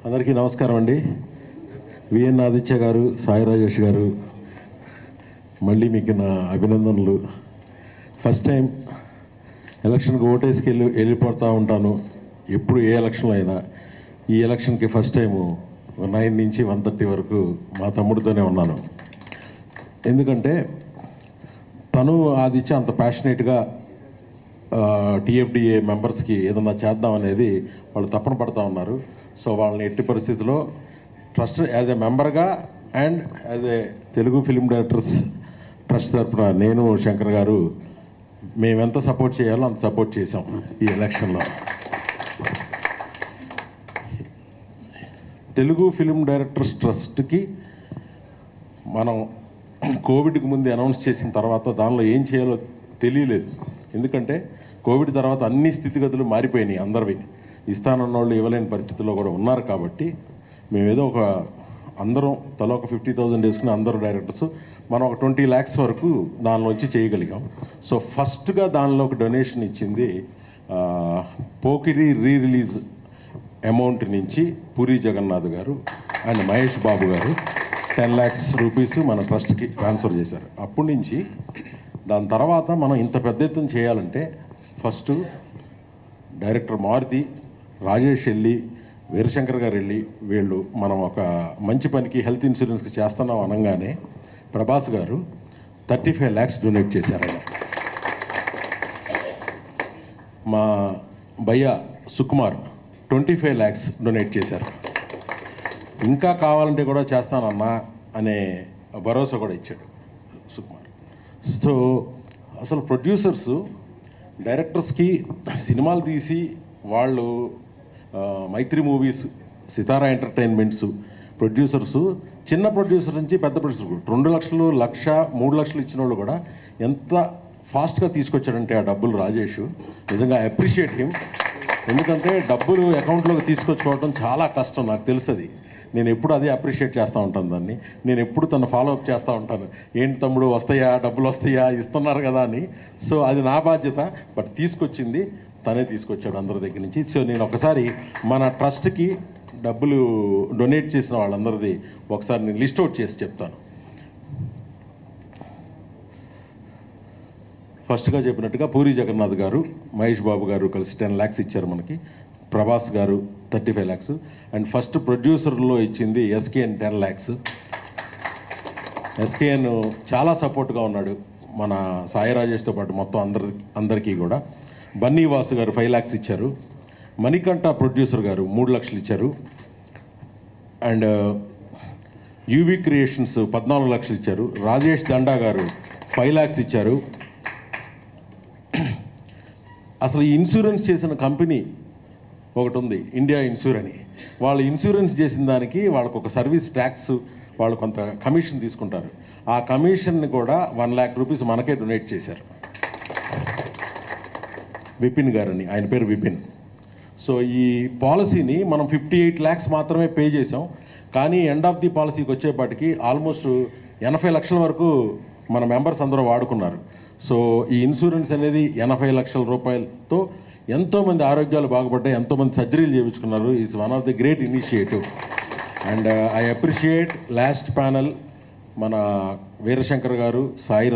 అందరికీ నమస్కారం అండి. విఎన్ ఆదిత్య గారు, సాయి రాజేష్ గారు, మళ్ళీ మీకు నా అభినందనలు. ఫస్ట్ టైం ఎలక్షన్కి ఓటేసుకి వెళ్ళిపోతూ ఉంటాను. ఎప్పుడు ఏ ఎలక్షన్లో అయినా ఈ ఎలక్షన్కి ఫస్ట్ టైము 9 నుంచి 1:30 వరకు మా తమ్ముడితోనే ఉన్నాను. ఎందుకంటే తను ఆదిత్య అంత ప్యాషనేట్గా టీఎఫ్డిఏ మెంబర్స్కి ఏదన్నా చేద్దాం అనేది వాళ్ళు తపన పడుతూ ఉన్నారు. సో వాళ్ళని ఎట్టి పరిస్థితిలో ట్రస్ట్ యాజ్ ఎ మెంబర్గా and as a Telugu film directors trust తరఫున నేను, శంకర్ గారు మేమెంత సపోర్ట్ చేయాలో అంత సపోర్ట్ చేసాం ఈ ఎలక్షన్లో. తెలుగు ఫిల్మ్ డైరెక్టర్స్ ట్రస్ట్కి మనం కోవిడ్కి ముందు అనౌన్స్ చేసిన తర్వాత దానిలో ఏం చేయాలో తెలియలేదు. ఎందుకంటే కోవిడ్ తర్వాత అన్ని స్థితిగతులు మారిపోయినాయి. అందరివి ఇస్తానన్న వాళ్ళు ఇవ్వలేని పరిస్థితుల్లో కూడా ఉన్నారు. కాబట్టి మేమేదో అందరం తల ఒక 50,000 వేసుకుని అందరూ డైరెక్టర్స్ మనం ఒక 20 lakhs వరకు దానిలోంచి చేయగలిగాం. సో ఫస్ట్గా దానిలో ఒక డొనేషన్ ఇచ్చింది పోకిరి రిలీజ్ అమౌంట్ నుంచి పూరి జగన్నాథ్ గారు అండ్ మహేష్ బాబు గారు 10 lakhs రూపీస్ మన ట్రస్ట్కి ట్రాన్స్ఫర్ చేశారు. అప్పటి నుంచి దాని తర్వాత మనం ఇంత పెద్ద ఎత్తున చేయాలంటే ఫస్ట్ డైరెక్టర్ మారుతి, రాజేష్ వెళ్ళి, వీరశంకర్ గారు వెళ్ళి వీళ్ళు మనం ఒక మంచి పనికి హెల్త్ ఇన్సూరెన్స్కి చేస్తున్నాం అనగానే ప్రభాస్ గారు 35 lakhs డొనేట్ చేశారు. ఆయన మా భయ్య సుకుమార్ 25 lakhs డొనేట్ చేశారు. ఇంకా కావాలంటే కూడా చేస్తానన్నా అనే భరోసా కూడా ఇచ్చాడు సుకుమార్. సో అసలు ప్రొడ్యూసర్స్ డైరెక్టర్స్కి సినిమాలు తీసి వాళ్ళు మైత్రి మూవీస్, సితారా ఎంటర్టైన్మెంట్స్ ప్రొడ్యూసర్స్, చిన్న ప్రొడ్యూసర్ నుంచి పెద్ద ప్రొడ్యూసర్ 2 లక్షలు, 1,00,000, 3 లక్షలు ఇచ్చిన వాళ్ళు కూడా ఎంత ఫాస్ట్గా తీసుకొచ్చాడంటే ఆ డబ్బులు రాజేష్. నిజంగా ఐ అప్రిషియేట్ హిమ్. ఎందుకంటే డబ్బులు అకౌంట్లోకి తీసుకొచ్చుకోవడం చాలా కష్టం, నాకు తెలుసది. నేను ఎప్పుడు అదే అప్రిషియేట్ చేస్తూ ఉంటాను దాన్ని. నేను ఎప్పుడు తను ఫాలోఅప్ చేస్తూ ఉంటాను. ఏంటి తమ్ముడు వస్తాయా, డబ్బులు వస్తాయా, ఇస్తున్నారు కదా అని. సో అది నా బాధ్యత. బట్ తీసుకొచ్చింది తనే తీసుకొచ్చాడు అందరి దగ్గర నుంచి. సో నేను ఒకసారి మన ట్రస్ట్కి డబ్బులు డొనేట్ చేసిన వాళ్ళందరిది ఒకసారి నేను లిస్ట్ అవుట్ చేసి చెప్తాను. ఫస్ట్గా చెప్పినట్టుగా పూరి జగన్నాథ్ గారు, మహేష్ బాబు గారు కలిసి 10 lakhs ఇచ్చారు మనకి. ప్రభాస్ గారు 35 lakhs. అండ్ ఫస్ట్ ప్రొడ్యూసర్లో ఇచ్చింది ఎస్కేఎన్ 10 lakhs. ఎస్కేఎన్ చాలా సపోర్ట్గా ఉన్నాడు మన సాయి రాజేష్తో పాటు మొత్తం అందరికీ కూడా. బన్నీ వాసు గారు 5 lakhs ఇచ్చారు. మణికంఠ ప్రొడ్యూసర్ గారు 3 lakhs ఇచ్చారు. అండ్ యూవి క్రియేషన్స్ 14 lakhs ఇచ్చారు. రాజేష్ దండా గారు 5 lakhs ఇచ్చారు. అసలు ఈ ఇన్సూరెన్స్ చేసిన కంపెనీ ఒకటి ఉంది, ఇండియా ఇన్సూర్ అని. వాళ్ళు ఇన్సూరెన్స్ చేసిన దానికి వాళ్ళకు ఒక సర్వీస్ ట్యాక్స్, వాళ్ళు కొంత కమిషన్ తీసుకుంటారు. ఆ కమిషన్ని కూడా 1 lakh రూపీస్ మనకే డొనేట్ చేశారు. విపిన్ గారని, ఆయన పేరు విపిన్. సో ఈ పాలసీని మనం 58 lakhs మాత్రమే పే చేసాం. కానీ ఎండ్ ఆఫ్ ది పాలసీకి వచ్చేపాటికి ఆల్మోస్ట్ 80 లక్షల వరకు మన మెంబర్స్ అందరూ వాడుకున్నారు. సో ఈ ఇన్సూరెన్స్ అనేది 80 లక్షల రూపాయలతో ఎంతోమంది ఆరోగ్యాలు బాగుపడ్డాయి, ఎంతోమంది సర్జరీలు చేయించుకున్నారు. Is one of the great initiative. And I appreciate last panel మన వీరశంకర్ గారు, సాయి రాజ్